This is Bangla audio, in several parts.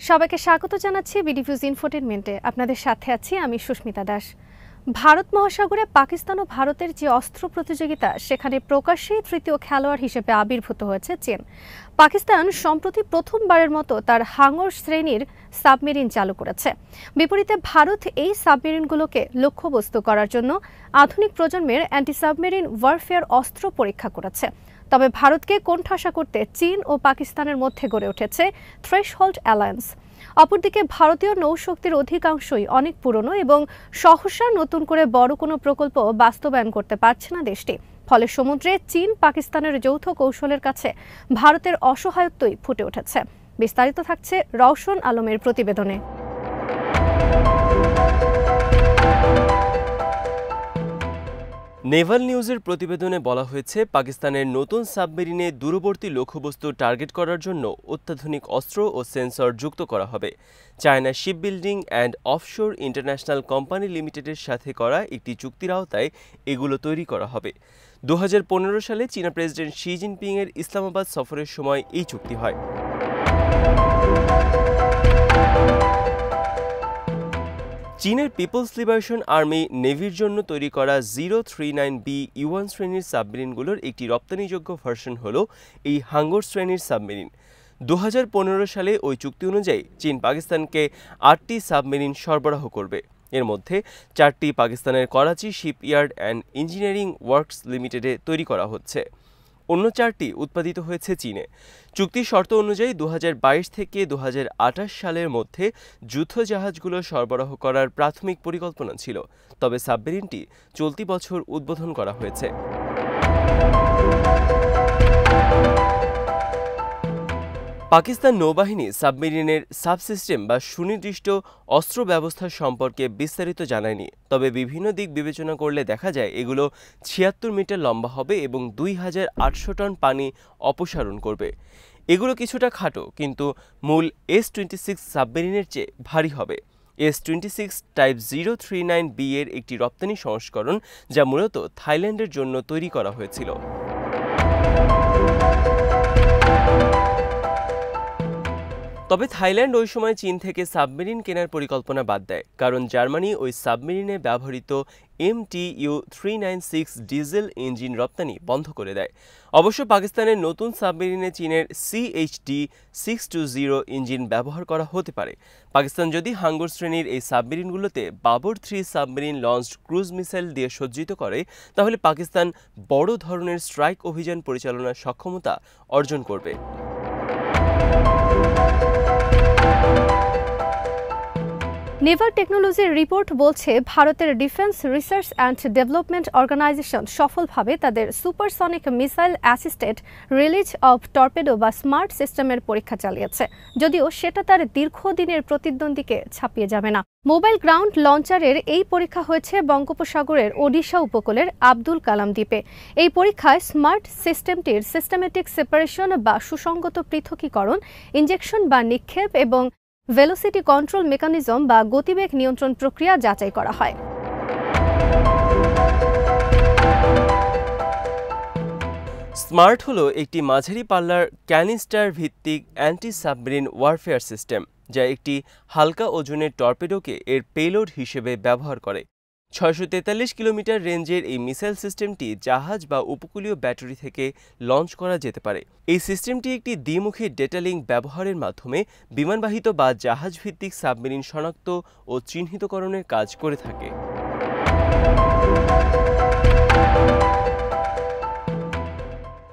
সবাইকে স্বাগত জানাচ্ছি বিডিভিউজ ইনফোটেনমেন্টে। আপনাদের সাথে আছি আমি সুস্মিতা দাস। ভারত মহাসাগরে পাকিস্তান ও ভারতের যে অস্ত্র প্রতিযোগিতা, সেখানে প্রকাশ্যেই তৃতীয় খেলোয়াড় হিসেবে আবির্ভূত হয়েছে চীন। পাকিস্তান সম্প্রতি প্রথমবারের মতো তার হাঙ্গর শ্রেণীর সাবমেরিন চালু করেছে। বিপরীতে ভারত এই সাবমেরিনগুলোকে লক্ষ্যবস্তু করার জন্য আধুনিক প্রজন্মের অ্যান্টি সাবমেরিন ওয়ারফেয়ার অস্ত্র পরীক্ষা করেছে। তবে ভারতকে কোণঠাসা করতে চীন ও পাকিস্তানের মধ্যে গড়ে উঠেছে থ্রেশহোল্ড অ্যালায়েন্স। অপরদিকে ভারতীয় নৌশক্তির অধিকাংশই অনেক পুরনো এবং সহসা নতুন করে বড় কোনো প্রকল্প বাস্তবায়ন করতে পারছে না দেশটি। ফলে সমুদ্রে চীন পাকিস্তানের যৌথ কৌশলের কাছে ভারতের অসহায়ত্বই ফুটে উঠেছে। বিস্তারিত থাকছে রওশন আলমের প্রতিবেদনে। নেভাল নিউজের প্রতিবেদনে বলা হয়েছে, পাকিস্তানের নতুন সাবমেরিনে দূরবর্তী লক্ষ্যবস্তু টার্গেট করার জন্য অত্যাধুনিক অস্ত্র ও সেন্সর যুক্ত করা হবে। China ship building and offshore international company লিমিটেডের সাথে করা একটি চুক্তির আওতায় এগুলো তৈরি করা হবে। 2015 সালে চীনা প্রেসিডেন্ট শি জিনপিংয়ের ইসলামাবাদ সফরের সময় এই চুক্তি হয়। চীনের পিপলস লিবারেশন আর্মি নেভির জন্য তৈরি করা 039B ইউয়ান শ্রেণীর সাবমেরিনগুলোর একটি রপ্তানিযোগ্য ভার্সন হল এই হাঙ্গর শ্রেণীর সাবমেরিন। 2015 সালে ওই চুক্তি অনুযায়ী চীন পাকিস্তানকে 8টি সাবমেরিন সরবরাহ করবে। এর মধ্যে 4টি পাকিস্তানের Karachi shipyard and engineering works লিমিটেডে তৈরি করা হচ্ছে। অন্য 4টি উৎপাদিত হয়েছে চীনে। চুক্তির শর্ত অনুযায়ী 2022 থেকে 2028 সালের মধ্যে যুদ্ধজাহাজগুলো সরবরাহ করার প্রাথমিক পরিকল্পনা ছিল, তবে সাবমেরিনটি চলতি বছর উদ্বোধন করা হয়েছে। পাকিস্তান নৌবাহিনী সাবমেরিনের সাবসিস্টেম বা সুনির্দিষ্ট অস্ত্র ব্যবস্থা সম্পর্কে বিস্তারিত জানায়নি, তবে বিভিন্ন দিক বিবেচনা করলে দেখা যায় এগুলো 76 মিটার লম্বা হবে এবং 2800 টন পানি অপসারণ করবে। এগুলো কিছুটা খাটো, কিন্তু মূল S-26 সাবমেরিনের চেয়ে ভারী হবে। S-26 টাইপ 039B এর একটি রপ্তানি সংস্করণ, যা মূলত থাইল্যান্ডের জন্য তৈরি করা হয়েছিল। তবে থাইল্যান্ড ওই সময় চীন থেকে সাবমেরিন কেনার পরিকল্পনা বাদ দেয়, কারণ জার্মানি ওই সাবমেরিনে ব্যবহৃত MTU-396 ডিজেল ইঞ্জিন রপ্তানি বন্ধ করে দেয়। অবশ্য পাকিস্তানের নতুন সাবমেরিনে চীনের CHD-620 ইঞ্জিন ব্যবহার করা হতে পারে। পাকিস্তান যদি হাঙ্গর শ্রেণীর এই সাবমেরিনগুলোতে Babur 3 submarine launched cruise missile দিয়ে সজ্জিত করে, তাহলে পাকিস্তান বড় ধরনের স্ট্রাইক অভিযান পরিচালনার সক্ষমতা অর্জন করবে। নেভাল টেকনোলজির রিপোর্ট বলছে, ভারতের defence research and development organisation সফলভাবে তাদের supersonic missile assisted release of torpedo বা স্মার্ট সিস্টেমের পরীক্ষা চালিয়েছে, যদিও সেটা তার দীর্ঘদিনের প্রতিদ্বন্দ্বীকে ছাপিয়ে যাবে না। মোবাইল গ্রাউন্ড লঞ্চারের এই পরীক্ষা হয়েছে বঙ্গোপসাগরের ওডিশা উপকূলের আব্দুল কালাম দ্বীপে। এই পরীক্ষায় স্মার্ট সিস্টেমটির সিস্টেমেটিক সেপারেশন বা সুসংগত পৃথকীকরণ, ইনজেকশন বা নিক্ষেপ এবং ভেলোসিটি কন্ট্রোল মেকানিজম বা গতিবেগ নিয়ন্ত্রণ প্রক্রিয়া যাচাই করা হয়। স্মার্ট হলো একটি মাঝারি পাল্লার ক্যানিস্টার ভিত্তিক অ্যান্টি সাবমেরিন ওয়ারফেয়ার সিস্টেম, যা একটি হালকা ওজনের টর্পেডোকে এর পেলোড হিসেবে ব্যবহার করে। 643 কিলোমিটার রেঞ্জের এই মিসাইল সিস্টেমটি জাহাজ বা উপকূলীয় ব্যাটারি থেকে লঞ্চ করা যেতে পারে। এই সিস্টেমটি একটি দ্বিমুখী ডেটা লিঙ্ক ব্যবহারের মাধ্যমে বিমানবাহিত বা জাহাজ ভিত্তিক সাবমেরিন শনাক্ত ও চিহ্নিতকরণের কাজ করে থাকে।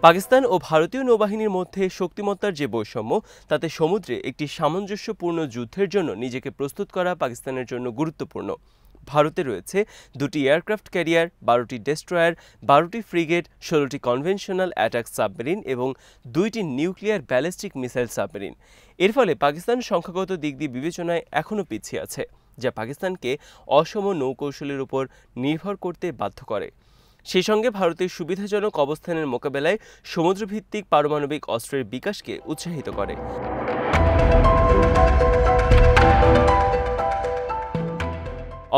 পাকিস্তান ও ভারতীয় নৌবাহিনীর মধ্যে শক্তিমত্তার যে বৈষম্য, তাতে সমুদ্রে একটি সামঞ্জস্যপূর্ণ যুদ্ধের জন্য নিজেকে প্রস্তুত করা পাকিস্তানের জন্য গুরুত্বপূর্ণ। ভারতে রয়েছে 2টি এয়ারক্রাফট ক্যারিয়ার, 12টি ডেস্ট্রয়ার, 12টি ফ্রিগেট, 16টি কনভেনশনাল অ্যাটাক সাবমেরিন এবং 2টি নিউক্লিয়ার ব্যালিস্টিক মিসাইল সাবমেরিন। এর ফলে পাকিস্তান সংখ্যাগত দিক দিয়ে বিবেচনায় এখনও পিছিয়ে আছে, যা পাকিস্তানকে অসম নৌকৌশলের উপর নির্ভর করতে বাধ্য করে। সেই সঙ্গে ভারতের সুবিধাজনক অবস্থানের মোকাবেলায় সমুদ্রভিত্তিক পারমাণবিক অস্ত্রের বিকাশকে উৎসাহিত করে।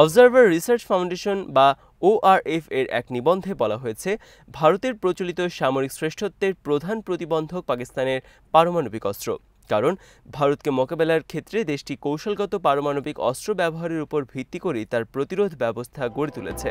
অবজারভার রিসার্চ ফাউন্ডেশন বা ORF এর এক নিবন্ধে বলা হয়েছে, ভারতের প্রচলিত সামরিক শ্রেষ্ঠত্বের প্রধান প্রতিবন্ধক পাকিস্তানের পারমাণবিক অস্ত্র। কারণ ভারতকে মোকাবেলার ক্ষেত্রে দেশটি কৌশলগত পারমাণবিক অস্ত্র ব্যবহারের উপর ভিত্তি করেই তার প্রতিরোধ ব্যবস্থা গড়ে তুলেছে।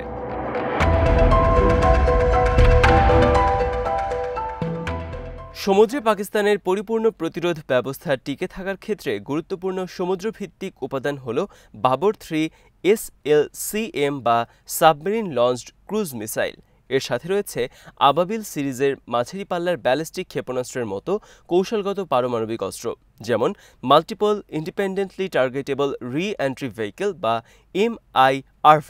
সমুদ্রে পাকিস্তানের পরিপূর্ণ প্রতিরোধ ব্যবস্থা টিকে থাকার ক্ষেত্রে গুরুত্বপূর্ণ সমুদ্রভিত্তিক উপাদান হল বাবর 3 SLCM বা সাবমেরিন লঞ্চড ক্রুজ মিসাইল। এর সাথে রয়েছে আবাবিল সিরিজের মাঝারি পাল্লার ব্যালিস্টিক ক্ষেপণাস্ত্রের মতো কৌশলগত পারমাণবিক অস্ত্র, যেমন মাল্টিপল ইন্ডিপেন্ডেন্টলি টার্গেটেবল রি-এন্ট্রি ভেহিকল বা MIRV।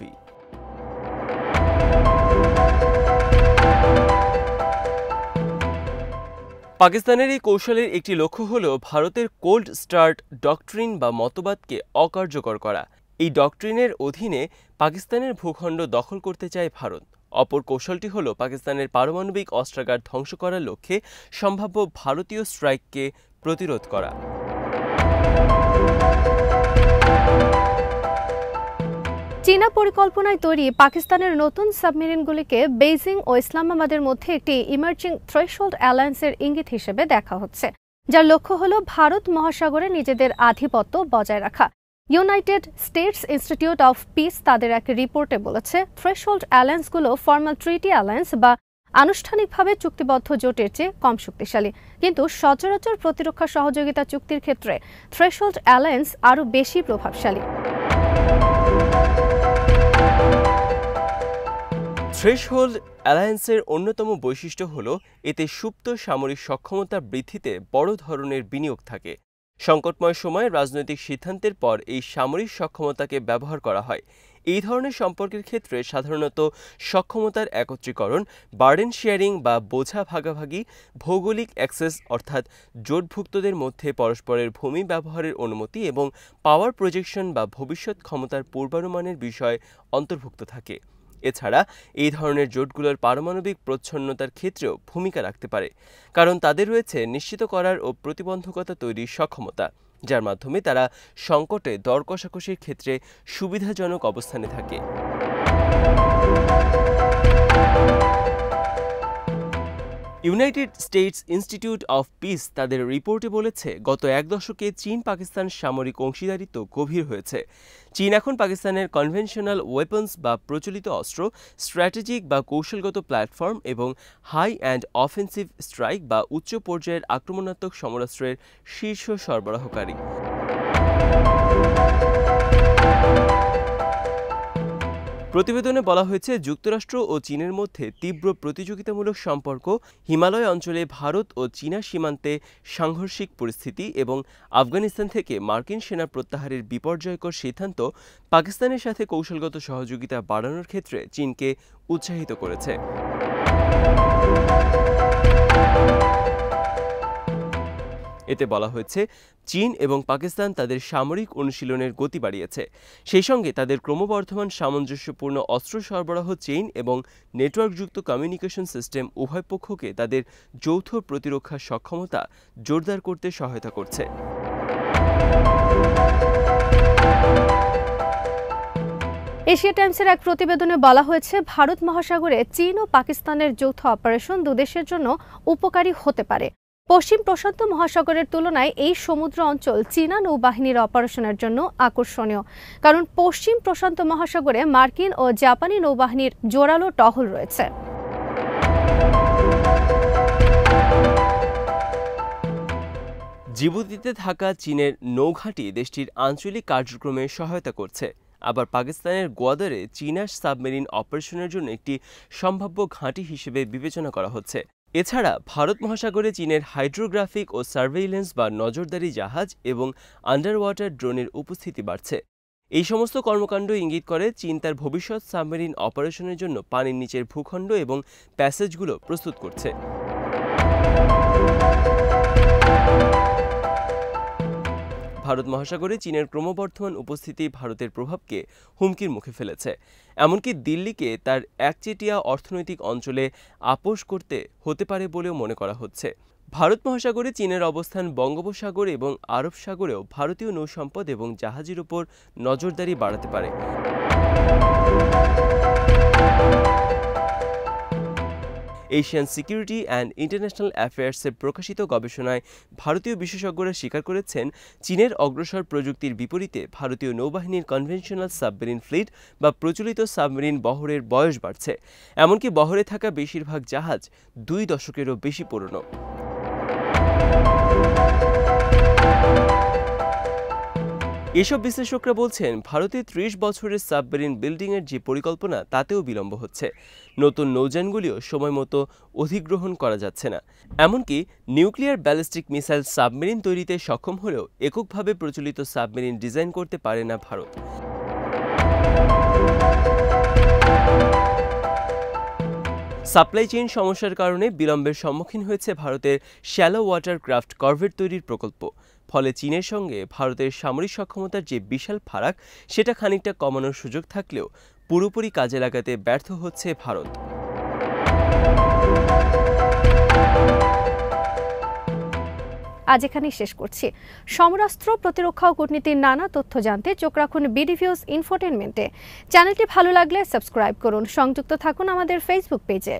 পাকিস্তানের এই কৌশলের একটি লক্ষ্য হল ভারতের কোল্ড স্টার্ট ডক্ট্রিন বা মতবাদকে অকার্যকর করা। এই ডক্ট্রিনের অধীনে পাকিস্তানের ভূখণ্ড দখল করতে চায় ভারত। অপর কৌশলটি হল পাকিস্তানের পারমাণবিক অস্ত্রাগার ধ্বংস করার লক্ষ্যে সম্ভাব্য ভারতীয় স্ট্রাইককে প্রতিরোধ করা। চীনা পরিকল্পনায় তৈরি পাকিস্তানের নতুন সাবমেরিনগুলিকে বেইজিং ও ইসলামাবাদের মধ্যে একটি ইমার্জিং থ্রেশহোল্ড অ্যালায়েন্সের ইঙ্গিত হিসেবে দেখা হচ্ছে, যার লক্ষ্য হল ভারত মহাসাগরে নিজেদের আধিপত্য বজায় রাখা। United states institute of piece তাদের এক রিপোর্টে বলেছে, থ্রেশহোল্ড অ্যালায়েন্সগুলো ফর্মাল ট্রিটি অ্যালায়েন্স বা আনুষ্ঠানিকভাবে চুক্তিবদ্ধ জোটের চেয়ে কম শক্তিশালী, কিন্তু সচরাচর প্রতিরক্ষা সহযোগিতা চুক্তির ক্ষেত্রে থ্রেশহোল্ড অ্যালায়েন্স আরও বেশি প্রভাবশালী। থ্রেশহোল্ড অ্যালায়েন্সের অন্যতম বৈশিষ্ট্য হল এতে সুপ্ত সামরিক সক্ষমতা বৃদ্ধিতে বড় ধরনের বিনিয়োগ থাকে। সংকটময় সময়ে রাজনৈতিক সিদ্ধান্তের পর এই সামরিক সক্ষমতাকে ব্যবহার করা হয়। এই ধরনের সম্পর্কের ক্ষেত্রে সাধারণত সক্ষমতার একত্রীকরণ, বার্ডেন শেয়ারিং বা বোঝা ভাগাভাগি, ভৌগোলিক অ্যাক্সেস অর্থাৎ জোটভুক্তদের মধ্যে পরস্পরের ভূমি ব্যবহারের অনুমতি এবং পাওয়ার প্রজেকশন বা ভবিষ্যৎ ক্ষমতার পূর্বানুমানের বিষয় অন্তর্ভুক্ত থাকে। এছাড়া এই ধরনের জোটগুলোর পারমাণবিক প্রচ্ছন্নতার ক্ষেত্রেও ভূমিকা রাখতে পারে, কারণ তাদের রয়েছে নিশ্চিত করার ও প্রতিবন্ধকতা তৈরির সক্ষমতা, যার মাধ্যমে তারা সংকটে দর কষাকষির ক্ষেত্রে সুবিধাজনক অবস্থানে থাকে। United states institute of piece তাদের রিপোর্টে বলেছে, গত এক দশকে চীন পাকিস্তান সামরিক অংশীদারিত্ব গভীর হয়েছে। চীন এখন পাকিস্তানের কনভেনশনাল ওয়েপন্স বা প্রচলিত অস্ত্র, স্ট্র্যাটেজিক বা কৌশলগত প্ল্যাটফর্ম এবং হাই অ্যান্ড অফেন্সিভ স্ট্রাইক বা উচ্চ পর্যায়ের আক্রমণাত্মক সমরাস্ত্রের শীর্ষ সরবরাহকারী। প্রতিবেদনে বলা হয়েছে, যুক্তরাষ্ট্র ও চীনের মধ্যে তীব্র প্রতিযোগিতামূলক সম্পর্ক, হিমালয় অঞ্চলে ভারত ও চীনা সীমান্তে সাংঘর্ষিক পরিস্থিতি এবং আফগানিস্তান থেকে মার্কিন সেনা প্রত্যাহারের বিপর্যয়কর সিদ্ধান্ত পাকিস্তানের সাথে কৌশলগত সহযোগিতা বাড়ানোর ক্ষেত্রে চীনকে উৎসাহিত করেছে। এতে বলা হয়েছে, চীন এবং পাকিস্তান তাদের সামরিক অনুশীলনের গতি বাড়িয়েছে, সেই সঙ্গে তাদের ক্রমবর্ধমান সামঞ্জস্যপূর্ণ অস্ত্র সরবরাহ চেইন এবং নেটওয়ার্কযুক্ত কমিউনিকেশন সিস্টেম উভয় পক্ষকে তাদের যৌথ প্রতিরক্ষা সক্ষমতা জোরদার করতে সহায়তা করছে। এশিয়া টাইমসের এক প্রতিবেদনে বলা হয়েছে, ভারত মহাসাগরে চীন ও পাকিস্তানের যৌথ অপারেশন দুদেশের জন্য উপকারী হতে পারে। পশ্চিম প্রশান্ত মহাসাগরের তুলনায় এই সমুদ্র অঞ্চল চীনা নৌবাহিনীর অপারেশনের জন্য আকর্ষণীয়, কারণ পশ্চিম প্রশান্ত মহাসাগরে মার্কিন ও জাপানি নৌবাহিনীর জোরালো টহল রয়েছে। জিবুতিতে থাকা চীনের নৌঘাঁটি দেশটির আঞ্চলিক কার্যক্রমে সহায়তা করছে। আবার পাকিস্তানের গোয়াদারে চীনা সাবমেরিন অপারেশনের জন্য একটি সম্ভাব্য ঘাঁটি হিসেবে বিবেচনা করা হচ্ছে। এছাড়া ভারত মহাসাগরে চীনের হাইড্রোগ্রাফিক ও সার্ভেইলেন্স বা নজরদারি জাহাজ এবং আন্ডার ওয়াটার ড্রোনের উপস্থিতি বাড়ছে। এই সমস্ত কর্মকাণ্ড ইঙ্গিত করে চীন তার ভবিষ্যৎ সাবমেরিন অপারেশনের জন্য পানির নিচের ভূখণ্ড এবং প্যাসেজগুলো প্রস্তুত করছে। ভারত মহাসাগরে চীনের ক্রমবর্ধমান উপস্থিতি ভারতের প্রভাবকে হুমকির মুখে ফেলেছে। এমনকি দিল্লিকে তার একচেটিয়া অর্থনৈতিক অঞ্চলে আপোস করতে হতে পারে বলেও মনে করা হচ্ছে। ভারত মহাসাগরে চীনের অবস্থান বঙ্গোপসাগর এবং আরব সাগরেও ভারতীয় নৌসম্পদ এবং জাহাজের উপর নজরদারি বাড়াতে পারে। এশিয়ান সিকিউরিটি অ্যান্ড ইন্টারন্যাশনাল অ্যাফেয়ার্সে প্রকাশিত গবেষণায় ভারতীয় বিশেষজ্ঞরা স্বীকার করেছেন চীনের অগ্রসর প্রযুক্তির বিপরীতে ভারতীয় নৌবাহিনীর কনভেনশনাল সাবমেরিন ফ্লিট বা প্রচলিত সাবমেরিন বহরের বয়স বাড়ছে। এমনকি বহরে থাকা বেশিরভাগ জাহাজ 2 দশকেরও বেশি পুরনো। এসব বিশ্লেষকরা বলছেন ভারতে 30 বছরের সাবমেরিন বিল্ডিংয়ের যে পরিকল্পনা তাতেও বিলম্ব হচ্ছে। নতুন নৌযানগুলিও সময়মতো অধিগ্রহণ করা যাচ্ছে না। এমনকি নিউক্লিয়ার ব্যালিস্টিক মিসাইল সাবমেরিন তৈরিতে সক্ষম হলেও এককভাবে প্রচলিত সাবমেরিন ডিজাইন করতে পারে না ভারত। সাপ্লাই চেইন সমস্যার কারণে বিলম্বের সম্মুখীন হয়েছে ভারতের শ্যালো ওয়াটার ক্রাফট করভেট তৈরির প্রকল্প। ফলে চীনের সঙ্গে ভারতের সামরিক সক্ষমতার যে বিশাল ফারাক সেটা খানিকটা কমানোর সুযোগ থাকলেও পুরোপুরি কাজে লাগাতে ব্যর্থ হচ্ছে ভারত। আজ এখানেই শেষ করছি। সমরাস্ত্র, প্রতিরক্ষা ও কূটনীতির নানা তথ্য জানতে চোখ রাখুন বিডিভিউজ ইনফোটেনমেন্টে। চ্যানেলটি ভালো লাগলে সাবস্ক্রাইব করুন, সংযুক্ত থাকুন আমাদের ফেসবুক পেজে।